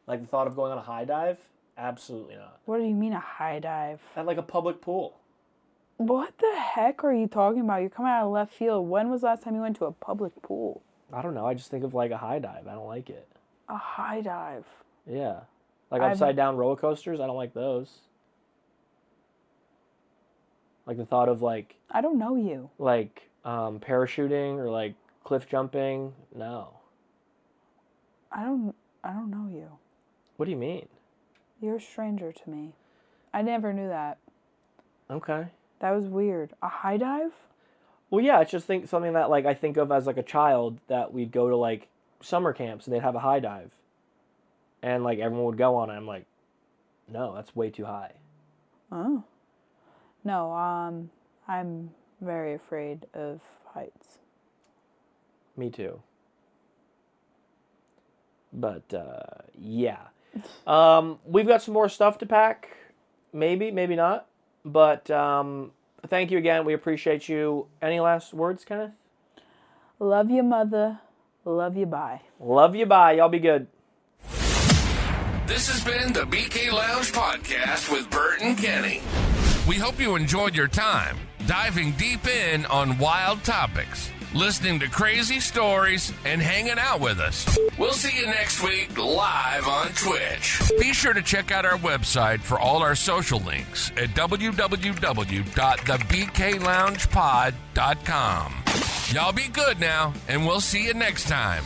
Like the thought of going on a high dive? Absolutely not. What do you mean a high dive? At like a public pool. What the heck are you talking about? You're coming out of left field. When was the last time you went to a public pool? I don't know. I just think of like a high dive. I don't like it. A high dive? Yeah. Like upside down roller coasters? I don't like those. Like the thought of like... I don't know you. Like parachuting or like cliff jumping? No. I don't know you. What do you mean? You're a stranger to me. I never knew that. Okay. That was weird. A high dive? Well, yeah, it's just something that like I think of as like a child that we'd go to like summer camps and they'd have a high dive. And like everyone would go on it. I'm like, no, that's way too high. Oh. No, I'm very afraid of heights. Me too. But, yeah. We've got some more stuff to pack. Maybe, maybe not. But thank you again. We appreciate you. Any last words, Kenneth? Love you, mother. Love you, bye. Love you, bye. Y'all be good. This has been the BK Lounge Podcast with Burt and Kenny. We hope you enjoyed your time diving deep in on wild topics, listening to crazy stories, and hanging out with us. We'll see you next week live on Twitch. Be sure to check out our website for all our social links at www.TheBKLoungePod.com. Y'all be good now, and we'll see you next time.